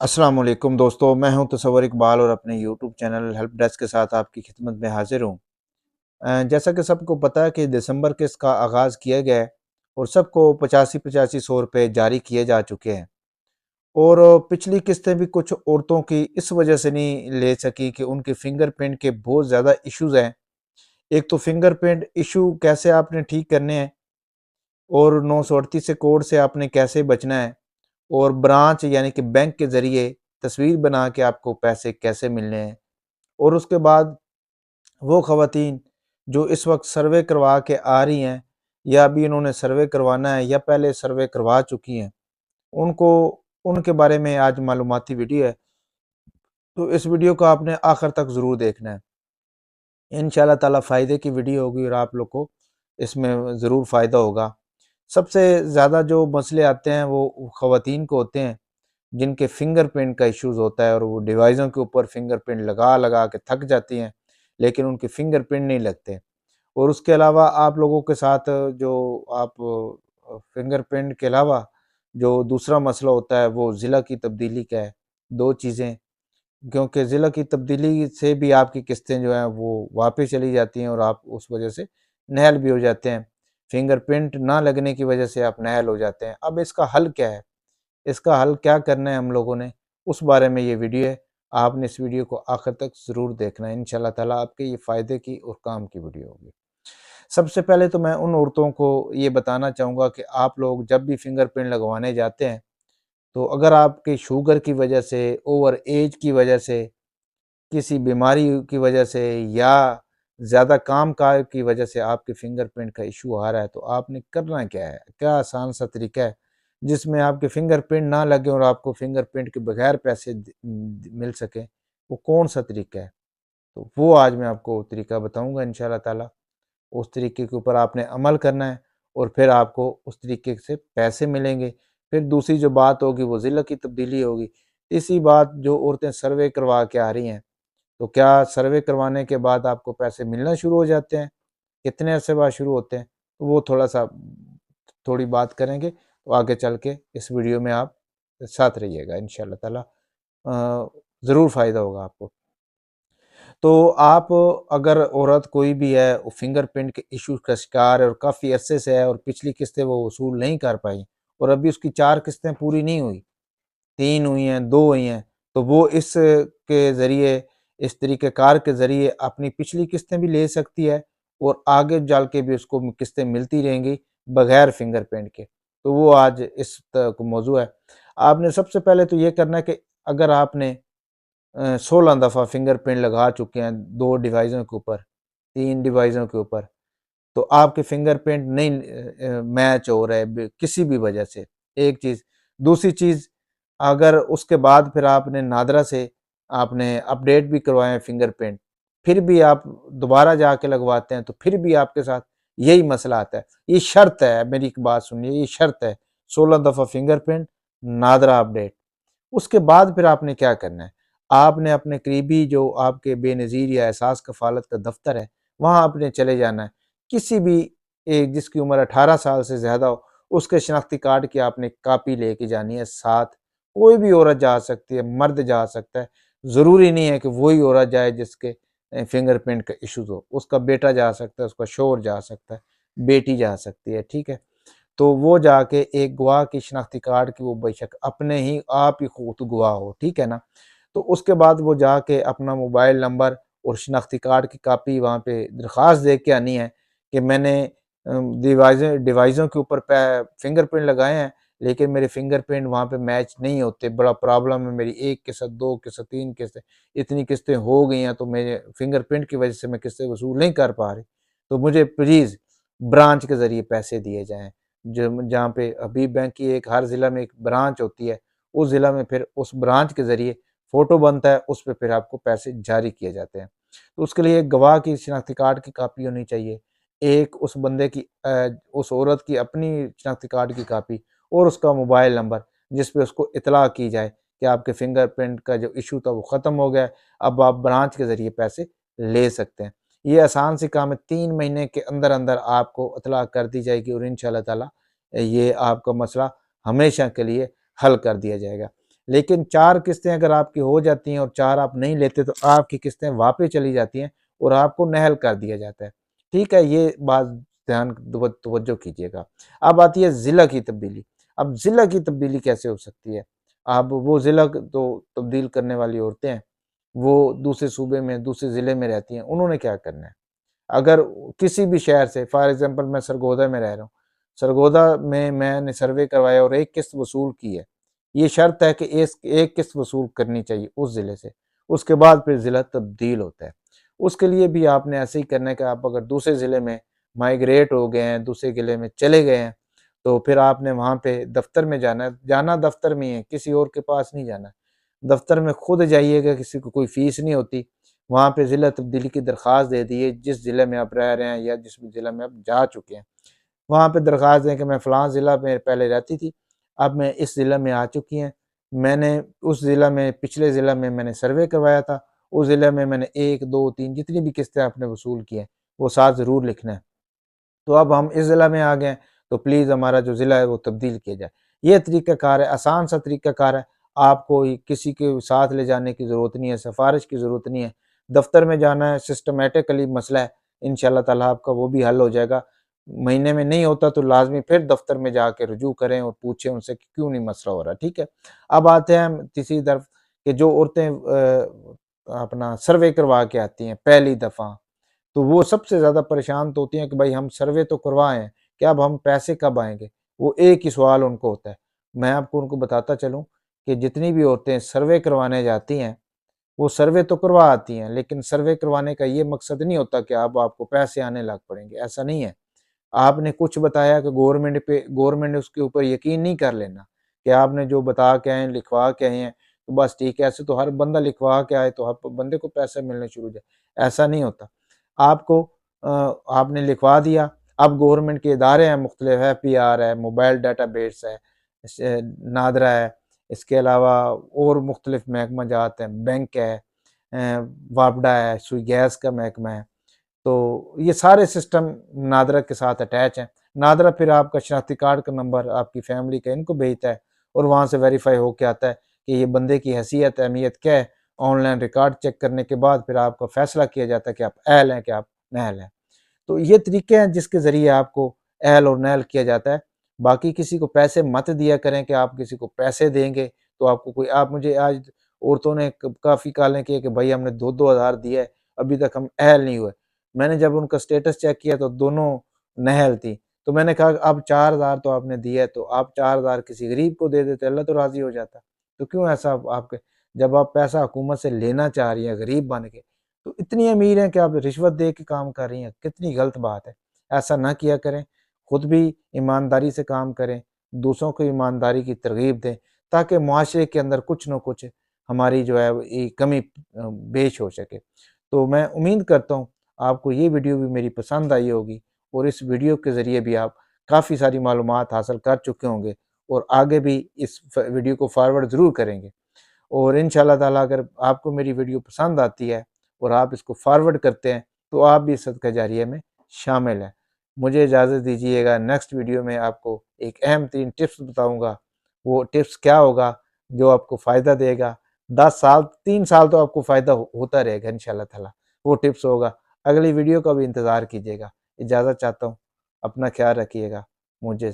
अस्सलाम वालेकुम दोस्तों, मैं हूं तसव्वुर इकबाल और अपने यूट्यूब चैनल हेल्प डेस्क के साथ आपकी खिदमत में हाजिर हूं। जैसा कि सबको पता है कि दिसंबर के इसका आगाज़ किया गया है और सबको 85-85 रुपये जारी किए जा चुके हैं। और पिछली किस्तें भी कुछ औरतों की इस वजह से नहीं ले सकी कि उनके फिंगरप्रिंट के बहुत ज़्यादा इश्यूज़ हैं। एक तो फिंगरप्रिंट इशू कैसे आपने ठीक करने हैं और 938 से कोड से आपने कैसे बचना है, और ब्रांच यानी कि बैंक के ज़रिए तस्वीर बना के आपको पैसे कैसे मिलने हैं। और उसके बाद वो ख़वातीन जो इस वक्त सर्वे करवा के आ रही हैं या अभी इन्होंने सर्वे करवाना है या पहले सर्वे करवा चुकी हैं, उनको उनके बारे में आज मालूमाती वीडियो है। तो इस वीडियो को आपने आखिर तक ज़रूर देखना है। इंशाल्लाह ताला फ़ायदे की वीडियो होगी और आप लोग को इसमें ज़रूर फ़ायदा होगा। सबसे ज़्यादा जो मसले आते हैं वो ख़वातीन को होते हैं जिनके फिंगरप्रिंट का इश्यूज़ होता है और वो डिवाइसों के ऊपर फिंगरप्रिंट लगा लगा के थक जाती हैं, लेकिन उनके फिंगरप्रिंट नहीं लगते। और उसके अलावा आप लोगों के साथ जो आप फिंगरप्रिंट के अलावा जो दूसरा मसला होता है वो ज़िला की तब्दीली का है। 2 चीज़ें, क्योंकि ज़िला की तब्दीली से भी आपकी किस्तें जो हैं वो वापस चली जाती हैं और आप उस वजह से नाअहल भी हो जाते हैं। फिंगरप्रिंट ना लगने की वजह से आप नाअहल हो जाते हैं। अब इसका हल क्या है? इसका हल क्या करना है हम लोगों ने, उस बारे में ये वीडियो है। आपने इस वीडियो को आखिर तक ज़रूर देखना है। इंशाल्लाह ताला आपके ये फ़ायदे की और काम की वीडियो होगी। सबसे पहले तो मैं उन औरतों को ये बताना चाहूँगा कि आप लोग जब भी फिंगरप्रिंट लगवाने जाते हैं, तो अगर आपकी शुगर की वजह से, ओवर एज की वजह से, किसी बीमारी की वजह से या ज़्यादा काम-काज की वजह से आपके फिंगरप्रिंट का इश्यू आ रहा है, तो आपने करना क्या है? क्या आसान सा तरीका है जिसमें आपके फिंगरप्रिंट ना लगे और आपको फिंगरप्रिंट के बगैर पैसे मिल सकें? वो कौन-सा तरीका है? तो वो आज मैं आपको तरीका बताऊँगा इंशाअल्लाह ताला। उस तरीके के ऊपर आपने अमल करना है और फिर आपको उस तरीके से पैसे मिलेंगे। फिर दूसरी जो बात होगी वो ज़िला की तब्दीली होगी। तीसरी बात, जो औरतें सर्वे करवा के आ रही हैं, तो क्या सर्वे करवाने के बाद आपको पैसे मिलना शुरू हो जाते हैं? कितने अरसे बाद शुरू होते हैं? तो वो थोड़ी बात करेंगे, तो आगे चल के इस वीडियो में आप साथ रहिएगा इंशाअल्लाह ताला। ज़रूर फ़ायदा होगा आपको। तो आप, अगर औरत कोई भी है वो फिंगरप्रिंट के इश्यूज़ का शिकार है और काफ़ी अरसे से है और पिछली किस्तें वो वसूल नहीं कर पाई और अभी उसकी 4 किस्तें पूरी नहीं हुई, 3 हुई हैं, 2 हुई हैं, तो वो इस के ज़रिए, इस तरीक़ेकार के ज़रिए अपनी पिछली किस्तें भी ले सकती है और आगे चल के भी उसको किस्तें मिलती रहेंगी बगैर फिंगरप्रिंट के। तो वो आज इस मौज़ू है। आपने सबसे पहले तो ये करना है कि अगर आपने 16 दफ़ा फिंगरप्रिंट लगा चुके हैं 2 डिवाइसों के ऊपर, 3 डिवाइसों के ऊपर, तो आपके फिंगरप्रिंट नहीं मैच हो रहे किसी भी वजह से, एक चीज़। दूसरी चीज़, अगर उसके बाद फिर आपने नादरा से आपने अपडेट भी करवाए हैं फिंगरप्रिंट, फिर भी आप दोबारा जाके लगवाते हैं, तो फिर भी आपके साथ यही मसला आता है। ये शर्त है, मेरी एक बात सुनिए, ये शर्त है, 16 दफ़ा फिंगरप्रिंट, नादरा अपडेट। उसके बाद फिर आपने क्या करना है, आपने अपने करीबी जो आपके बेनज़ीर या एहसास कफ़ालत का दफ्तर है, वहाँ आपने चले जाना है। किसी भी एक जिसकी उम्र 18 साल से ज़्यादा हो, उसके शनाख्ती कार्ड की आपने कापी लेके जानी है साथ। कोई भी औरत जा सकती है, मर्द जा सकता है, ज़रूरी नहीं है कि वही औरत जाए जिसके फिंगरप्रिंट का इश्यूज़ हो। उसका बेटा जा सकता है, उसका शौहर जा सकता है, बेटी जा सकती है, ठीक है? तो वो जाके एक गवाह की शनाख्ती कार्ड की, वो बेशक अपने ही आप ही खुद गवाह हो, ठीक है ना? तो उसके बाद वो जाके अपना मोबाइल नंबर और शनाख्ती कार्ड की कापी वहाँ पे दरख्वास्त दे के आनी है कि मैंने डिवाइसों के ऊपर फिंगरप्रिंट लगाए हैं, लेकिन मेरे फिंगरप्रिंट वहाँ पे मैच नहीं होते, बड़ा प्रॉब्लम है, मेरी 1 किस्त, 2 किस्त, 3 किस्त, इतनी किस्तें हो गई हैं, तो मेरे फिंगरप्रिंट की वजह से मैं किस्तें वसूल नहीं कर पा रही, तो मुझे प्लीज़ ब्रांच के ज़रिए पैसे दिए जाएँ। जहाँ पे हबीब बैंक की एक हर ज़िला में एक ब्रांच होती है, उस ज़िला में फिर उस ब्रांच के ज़रिए फ़ोटो बनता है, उस पे फिर आपको पैसे जारी किए जाते हैं। तो उसके लिए एक गवाह की शनाख्ती कार्ड की कापी होनी चाहिए, एक उस बंदे की उस औरत की अपनी शनाख्ती कार्ड की कापी और उसका मोबाइल नंबर, जिस पे उसको इत्तला की जाए कि आपके फिंगरप्रिंट का जो इश्यू था वो ख़त्म हो गया है, अब आप ब्रांच के ज़रिए पैसे ले सकते हैं। ये आसान सी काम है, 3 महीने के अंदर-अंदर आपको इत्तला कर दी जाएगी और इंशाअल्लाह ताला ये आपका मसला हमेशा के लिए हल कर दिया जाएगा। लेकिन 4 किस्तें अगर आपकी हो जाती हैं और 4 आप नहीं लेते तो आपकी किस्तें वापस चली जाती हैं और आपको नहल कर दिया जाता है। ठीक है, ये बात ध्यान तवज्जो कीजिएगा। अब आती है ज़िला की तब्दीली। अब ज़िला की तब्दीली कैसे हो सकती है? अब वो ज़िला तो तब्दील करने वाली औरतें हैं, वो दूसरे सूबे में, दूसरे ज़िले में रहती हैं, उन्होंने क्या करना है? अगर किसी भी शहर से, फॉर एग्ज़ाम्पल मैं सरगोदा में रह रहा हूँ, सरगोदा में मैंने सर्वे करवाया और एक किस्त वसूल की है। ये शर्त है कि इस एक किस्त वसूल करनी चाहिए उस ज़िले से, उसके बाद फिर ज़िला तब्दील होता है। उसके लिए भी आपने ऐसे ही करना है कि आप अगर दूसरे ज़िले में माइग्रेट हो गए हैं, दूसरे ज़िले में चले गए हैं, तो फिर आपने वहाँ पे दफ़्तर में जाना है। जाना दफ़्तर में ही है, किसी और के पास नहीं जाना है। दफ़्तर में खुद जाइएगा, किसी को कोई फ़ीस नहीं होती। वहाँ पे ज़िला तब्दीली की दरख्वास्त दे दिए, जिस ज़िले में आप रह रहे हैं या जिस ज़िले में आप जा चुके हैं। वहाँ पे दरख्वास्त दें कि मैं फ़लाँ ज़िला में पहले रहती थी, अब मैं इस ज़िला में आ चुकी हैं। मैंने उस ज़िला में, पिछले ज़िला में मैंने सर्वे करवाया था, उस ज़िले में मैंने 1, 2, 3 जितनी भी किस्तें आपने वसूल की हैं, वो साथ ज़रूर लिखना है। तो अब हम इस ज़िला में आ गए हैं, तो प्लीज़ हमारा जो ज़िला है वो तब्दील किया जाए। ये तरीक़ाकार है, आसान सा तरीक़ाकार है, आपको किसी के साथ ले जाने की ज़रूरत नहीं है, सिफ़ारिश की ज़रूरत नहीं है। दफ़्तर में जाना है, सिस्टमैटिकली मसला है, इंशाअल्लाह ताला आपका वो भी हल हो जाएगा। महीने में नहीं होता तो लाज़मी फिर दफ़्तर में जाके रुजू करें और पूछें उनसे कि क्यों नहीं मसला हो रहा, ठीक है? अब आते हैं हम तीसरी तरफ कि जो औरतें अपना सर्वे करवा के आती हैं पहली दफ़ा, तो वो सबसे ज़्यादा परेशान तो होती हैं कि भाई हम सर्वे तो करवाएँ हैं, कि अब हम पैसे कब आएँगे? वो एक ही सवाल उनको होता है। मैं आपको उनको बताता चलूँ कि जितनी भी औरतें सर्वे करवाने जाती हैं, वो सर्वे तो करवा आती हैं, लेकिन सर्वे करवाने का ये मकसद नहीं होता कि अब आपको पैसे आने लग पड़ेंगे, ऐसा नहीं है। आपने कुछ बताया कि गवर्नमेंट ने उसके ऊपर यकीन नहीं कर लेना, कि आपने जो बता के आए हैं, लिखवा के आए हैं, तो बस ठीक है। ऐसे तो हर बंदा लिखवा के आए तो हर बंदे को पैसा मिलने शुरू हो जाए, ऐसा नहीं होता। आपको आपने लिखवा दिया, अब गवर्नमेंट के इदारे हैं मुख्तलिफ, है, पीआर है, मोबाइल डेटाबेस है, नादरा है, इसके अलावा और मुख्तलिफ महकमा जात हैं, बैंक है, वापडा है, सुई गैस का महकमा है। तो ये सारे सिस्टम नादरा के साथ अटैच हैं। नादरा फिर आपका शनाख्ती कार्ड का नंबर, आपकी फैमिली का, इनको भेजता है और वहाँ से वेरीफाई होके आता है कि ये बंदे की हैसियत, अहमियत क्या है। ऑनलाइन रिकॉर्ड चेक करने के बाद फिर आपका फैसला किया जाता है कि आप अहल हैं, कि आप नाअहल हैं। तो ये तरीके हैं जिसके ज़रिए आपको अहल और नाअहल किया जाता है। बाकी किसी को पैसे मत दिया करें कि आप किसी को पैसे देंगे तो आपको कोई, आप मुझे आज औरतों ने काफ़ी कॉलें की कि भाई हमने 2-2 हज़ार दिया है, अभी तक हम अहल नहीं हुए। मैंने जब उनका स्टेटस चेक किया तो दोनों नाअहल थी। तो मैंने कहा अब 4,000 तो आपने दिया है, तो आप 4,000 किसी गरीब को दे देते, अल्लाह तो राज़ी हो जाता। तो क्यों ऐसा आपके, जब आप पैसा हुकूमत से लेना चाह रही हैं गरीब बन के, तो इतनी अमीर हैं कि आप रिश्वत दे के काम कर रही हैं, कितनी गलत बात है। ऐसा ना किया करें, खुद भी ईमानदारी से काम करें, दूसरों को ईमानदारी की तरगीब दें, ताकि मुआशरे के अंदर कुछ न कुछ हमारी जो है ये कमी पेश हो सके। तो मैं उम्मीद करता हूँ आपको ये वीडियो भी मेरी पसंद आई होगी और इस वीडियो के ज़रिए भी आप काफ़ी सारी मालूमात हासिल कर चुके होंगे और आगे भी इस वीडियो को फॉरवर्ड ज़रूर करेंगे। और इंशाअल्लाह ताला अगर आपको मेरी वीडियो पसंद आती है और आप इसको फॉरवर्ड करते हैं, तो आप भी सदका जारिया में शामिल हैं। मुझे इजाज़त दीजिएगा, नेक्स्ट वीडियो में आपको एक अहम 3 टिप्स बताऊँगा। वो टिप्स क्या होगा जो आपको फ़ायदा देगा, 10 साल, 3 साल तो आपको फ़ायदा होता रहेगा इंशाअल्लाह ताला। वो टिप्स होगा। अगली वीडियो का भी इंतज़ार कीजिएगा। इजाज़त चाहता हूँ, अपना ख़्याल रखिएगा। मुझे